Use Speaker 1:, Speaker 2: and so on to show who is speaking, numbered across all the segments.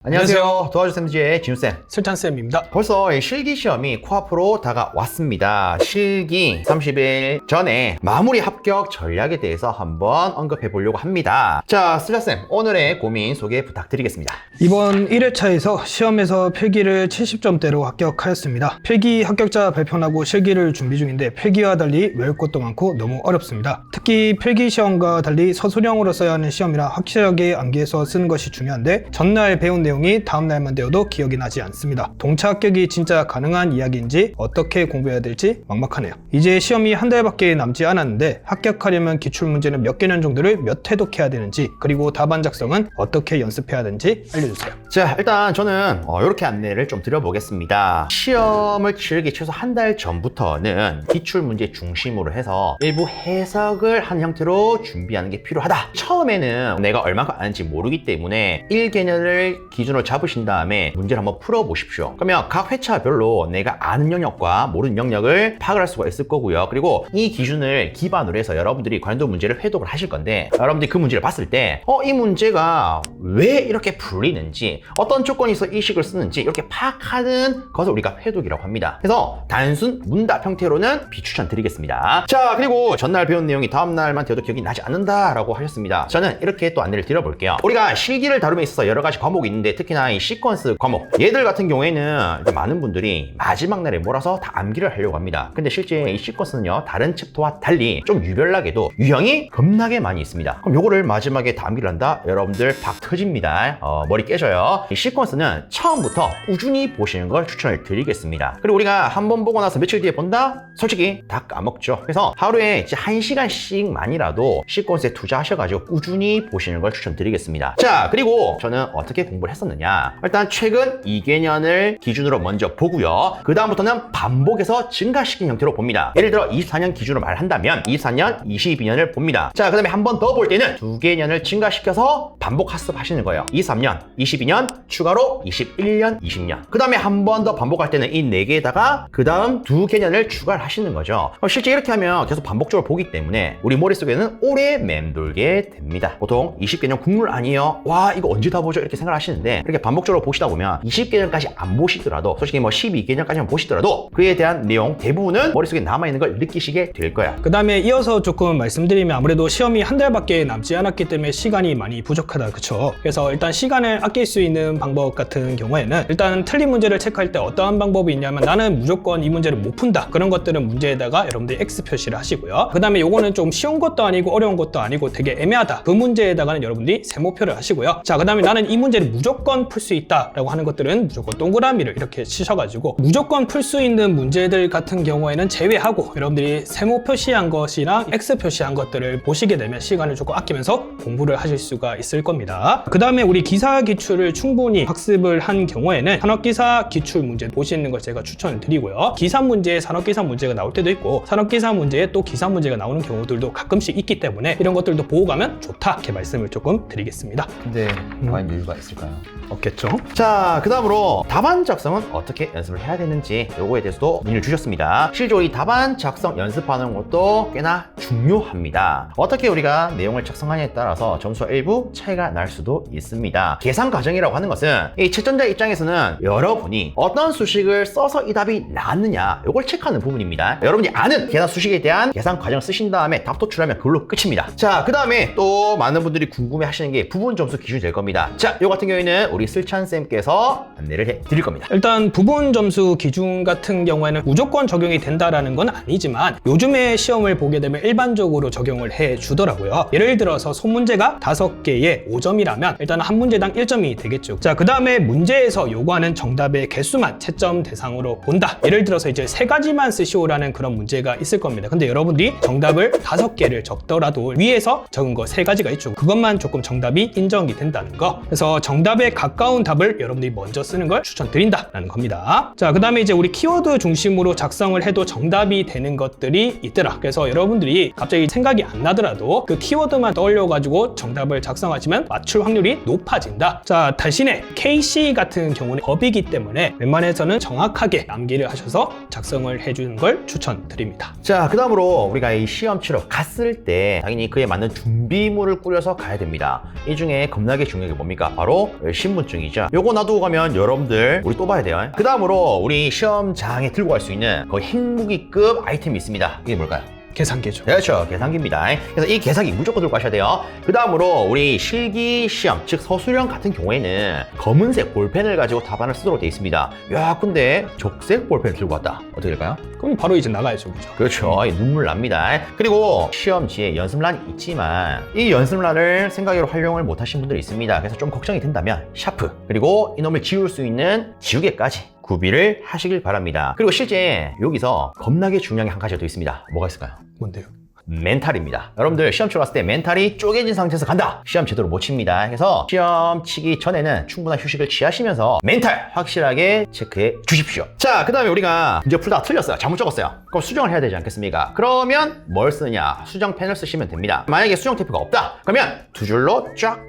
Speaker 1: 안녕하세요. 도와주쌤 DJ의 진우쌤.
Speaker 2: 슬탄쌤입니다.
Speaker 1: 벌써 실기 시험이 코앞으로 다가왔습니다. 실기 30일 전에 마무리 합격 전략에 대해서 한번 언급해 보려고 합니다. 자, 슬탄쌤, 오늘의 고민 소개 부탁드리겠습니다.
Speaker 2: 이번 1회차에서 시험에서 필기를 70점대로 합격하였습니다. 필기 합격자 발표하고 실기를 준비 중인데 필기와 달리 외울 것도 많고 너무 어렵습니다. 특히 필기 시험과 달리 서술형으로 써야 하는 시험이라 확실하게 암기해서 쓰는 것이 중요한데 전날 배운 내용이 다음날만 되어도 기억이 나지 않습니다. 동차 합격이 진짜 가능한 이야기인지 어떻게 공부해야 될지 막막하네요. 이제 시험이 한 달밖에 남지 않았는데 합격하려면 기출문제는 몇 개년 정도를 몇 회독해야 되는지, 그리고 답안 작성은 어떻게 연습해야 되는지 알려주세요.
Speaker 1: 자, 일단 저는 이렇게 안내를 좀 드려보겠습니다. 시험을 치르기 최소 한 달 전부터는 기출문제 중심으로 해서 일부 해석을 한 형태로 준비하는 게 필요하다. 처음에는 내가 얼마큼 아는지 모르기 때문에 1개년을 기준으로 잡으신 다음에 문제를 한번 풀어보십시오. 그러면 각 회차별로 내가 아는 영역과 모르는 영역을 파악을 할 수가 있을 거고요. 그리고 이 기준을 기반으로 해서 여러분들이 관련도 문제를 회독을 하실 건데, 여러분들이 그 문제를 봤을 때 이 문제가 왜 이렇게 풀리는지, 어떤 조건이 있어 이 식을 쓰는지 이렇게 파악하는 것을 우리가 회독이라고 합니다. 그래서 단순 문답 형태로는 비추천 드리겠습니다. 자, 그리고 전날 배운 내용이 다음날만 되어도 기억이 나지 않는다라고 하셨습니다. 저는 이렇게 또 안내를 드려볼게요. 우리가 실기를 다룸에 있어서 여러 가지 과목이 있는데, 특히나 이 시퀀스 과목, 얘들 같은 경우에는 많은 분들이 마지막 날에 몰아서 다 암기를 하려고 합니다. 근데 실제 이 시퀀스는요, 다른 챕터와 달리 좀 유별나게도 유형이 겁나게 많이 있습니다. 그럼 요거를 마지막에 다 암기를 한다? 여러분들 박 터집니다. 머리 깨져요. 이 시퀀스는 처음부터 꾸준히 보시는 걸 추천을 드리겠습니다. 그리고 우리가 한 번 보고 나서 며칠 뒤에 본다? 솔직히 다 까먹죠. 그래서 하루에 이제 1시간씩만이라도 시퀀스에 투자하셔가지고 꾸준히 보시는 걸 추천드리겠습니다. 자, 그리고 저는 어떻게 공부를 했었느냐, 일단 최근 2개년을 기준으로 먼저 보고요. 그 다음부터는 반복해서 증가시킨 형태로 봅니다. 예를 들어 24년 기준으로 말한다면 24년, 22년을 봅니다. 자, 그 다음에 한 번 더 볼 때는 2개년을 증가시켜서 반복 학습하시는 거예요. 23년, 22년, 추가로 21년, 20년. 그 다음에 한 번 더 반복할 때는 이 4개에다가 그 다음 2개년을 추가를 하시는 거죠. 실제 이렇게 하면 계속 반복적으로 보기 때문에 우리 머릿속에는 오래 맴돌게 됩니다. 보통 20개년 국룰 아니에요? 와, 이거 언제 다 보죠? 이렇게 생각하시는데, 이렇게 반복적으로 보시다 보면 20개년까지 안 보시더라도, 솔직히 12개년까지만 보시더라도 그에 대한 내용 대부분은 머릿속에 남아있는 걸 느끼시게 될 거야.
Speaker 2: 그 다음에 이어서 조금 말씀드리면, 아무래도 시험이 한 달밖에 남지 않았기 때문에 시간이 많이 부족하다, 그쵸? 그래서 일단 시간을 아낄 수 있는 방법 같은 경우에는, 일단 틀린 문제를 체크할 때 어떠한 방법이 있냐면, 나는 무조건 이 문제를 못 푼다, 그런 것들은 문제에다가 여러분들이 X 표시를 하시고요. 그 다음에 요거는 좀 쉬운 것도 아니고 어려운 것도 아니고 되게 애매하다, 그 문제에다가는 여러분들이 세모표를 하시고요. 자, 그 다음에 나는 이 문제를 무조건 풀 수 있다 라고 하는 것들은 무조건 동그라미를 이렇게 치셔가지고, 무조건 풀 수 있는 문제들 같은 경우에는 제외하고 여러분들이 세모 표시한 것이랑 X 표시한 것들을 보시게 되면 시간을 조금 아끼면서 공부를 하실 수가 있을 겁니다. 그 다음에 우리 기사 기출을 충분히 학습을 한 경우에는 산업기사 기출 문제 보시는 걸 제가 추천을 드리고요. 기사 문제에 산업기사 문제가 나올 때도 있고, 산업기사 문제에 또 기사 문제가 나오는 경우들도 가끔씩 있기 때문에 이런 것들도 보고 가면 좋다, 이렇게 말씀을 조금 드리겠습니다.
Speaker 1: 근데 과연 이유가 있을까요?
Speaker 2: 없겠죠?
Speaker 1: 자, 그 다음으로 답안 작성은 어떻게 연습을 해야 되는지, 요거에 대해서도 문의를 주셨습니다. 실제로 이 답안 작성 연습하는 것도 꽤나 중요합니다. 어떻게 우리가 내용을 작성하냐에 따라서 점수가 일부 차이가 날 수도 있습니다. 계산 과정이라고 하는 것은 이 채점자 입장에서는 여러분이 어떤 수식을 써서 이 답이 나왔느냐, 요걸 체크하는 부분입니다. 여러분이 아는 계산 수식에 대한 계산 과정을 쓰신 다음에 답 도출하면 그걸로 끝입니다. 자, 그 다음에 또 많은 분들이 궁금해 하시는 게 부분 점수 기준이 될 겁니다. 자, 요 같은 경우에는 우리 슬찬쌤께서 안내를 해 드릴 겁니다.
Speaker 2: 일단 부분 점수 기준 같은 경우에는 무조건 적용이 된다라는 건 아니지만, 요즘에 시험을 보게 되면 일반적으로 적용을 해 주더라고요. 예를 들어서 소문제가 5개에 5점이라면 일단 한 문제당 1점이 되겠죠. 자, 그 다음에 문제에서 요구하는 정답의 개수만 채점 대상으로 본다. 예를 들어서 이제 3가지만 쓰시오라는 그런 문제가 있을 겁니다. 근데 여러분들이 정답을 5개를 적더라도 위에서 적은 거 3가지가 있죠. 그것만 조금 정답이 인정이 된다는 거. 그래서 정답에 가까운 답을 여러분들이 먼저 쓰는 걸 추천드린다라는 겁니다. 자, 그 다음에 이제 우리 키워드 중심으로 작성을 해도 정답이 되는 것들이 있더라. 그래서 여러분들이 갑자기 생각이 안 나더라도 그 키워드만 떠올려가지고 정답을 작성하시면 맞출 확률이 높아진다. 자, 대신에 KC 같은 경우는 법이기 때문에 웬만해서는 정확하게 암기를 하셔서 작성을 해주는 걸 추천드립니다.
Speaker 1: 자, 그 다음으로 우리가 이 시험 치러 갔을 때 당연히 그에 맞는 준비물을 꾸려서 가야 됩니다. 이 중에 겁나게 중요한 게 뭡니까? 바로 신분증이죠. 요거 놔두고 가면 여러분들 우리 또 봐야 돼요. 그 다음으로 우리 시험장에 들고 갈 수 있는 거의 핵무기급 아이템이 있습니다. 이게 뭘까요?
Speaker 2: 계산기죠.
Speaker 1: 그렇죠. 계산기입니다. 그래서 이 계산기 무조건 들고 가셔야 돼요. 그 다음으로 우리 실기시험, 즉 서술형 같은 경우에는 검은색 볼펜을 가지고 답안을 쓰도록 되어 있습니다. 야, 근데 적색 볼펜을 들고 왔다. 어떻게 될까요?
Speaker 2: 그럼 바로 이제 나가야죠. 그죠?
Speaker 1: 그렇죠. 눈물 납니다. 그리고 시험지에 연습란이 있지만 이 연습란을 생각외로 활용을 못 하신 분들이 있습니다. 그래서 좀 걱정이 된다면 샤프, 그리고 이놈을 지울 수 있는 지우개까지 구비를 하시길 바랍니다. 그리고 실제 여기서 겁나게 중요한 게 한 가지가 더 있습니다. 뭐가 있을까요?
Speaker 2: 뭔데요?
Speaker 1: 멘탈입니다. 여러분들 시험 치러 갔을 때 멘탈이 쪼개진 상태에서 간다. 시험 제대로 못 칩니다. 그래서 시험 치기 전에는 충분한 휴식을 취하시면서 멘탈 확실하게 체크해 주십시오. 자, 그 다음에 우리가 문제 풀다가 틀렸어요. 잘못 적었어요. 그럼 수정을 해야 되지 않겠습니까? 그러면 뭘 쓰느냐? 수정펜을 쓰시면 됩니다. 만약에 수정 테이프가 없다. 그러면 두 줄로 쫙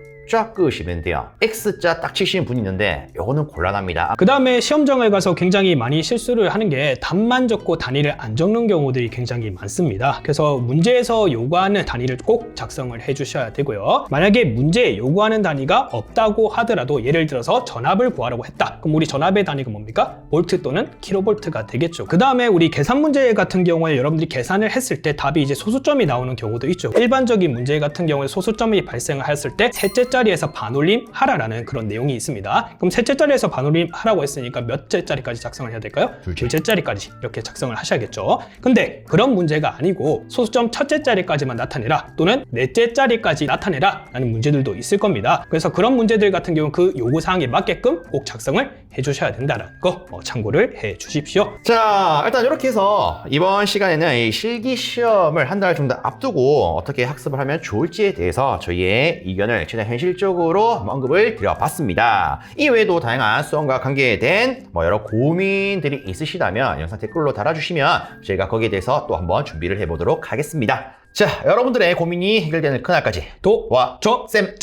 Speaker 1: 끄시면 돼요. X자 딱 치시는 분이 있는데 요거는 곤란합니다.
Speaker 2: 그 다음에 시험장을 가서 굉장히 많이 실수를 하는 게 답만 적고 단위를 안 적는 경우들이 굉장히 많습니다. 그래서 문제에서 요구하는 단위를 꼭 작성을 해 주셔야 되고요. 만약에 문제에 요구하는 단위가 없다고 하더라도 예를 들어서 전압을 구하라고 했다. 그럼 우리 전압의 단위가 뭡니까? 볼트 또는 킬로볼트가 되겠죠. 그 다음에 우리 계산 문제 같은 경우에 여러분들이 계산을 했을 때 답이 이제 소수점이 나오는 경우도 있죠. 일반적인 문제 같은 경우에 소수점이 발생을 했을 때 셋째 자리에서 반올림 하라라는 그런 내용이 있습니다. 그럼 셋째 자리에서 반올림 하라고 했으니까 몇째 자리까지 작성을 해야 될까요? 둘째 자리까지 이렇게 작성을 하셔야겠죠. 근데 그런 문제가 아니고 소수점 첫째 자리까지만 나타내라 또는 넷째 자리까지 나타내라 라는 문제들도 있을 겁니다. 그래서 그런 문제들 같은 경우는 그 요구사항에 맞게끔 꼭 작성을 해주셔야 된다는 거 참고를 해 주십시오.
Speaker 1: 자, 일단 이렇게 해서 이번 시간에는 이 실기시험을 한 달 정도 앞두고 어떻게 학습을 하면 좋을지에 대해서 저희의 의견을 최대한 현실적으로 언급을 드려봤습니다. 이외에도 다양한 수험과 관계된 여러 고민들이 있으시다면 영상 댓글로 달아주시면 저희가 거기에 대해서 또 한번 준비를 해보도록 하겠습니다. 자, 여러분들의 고민이 해결되는 그날까지
Speaker 2: 도와줘 쌤!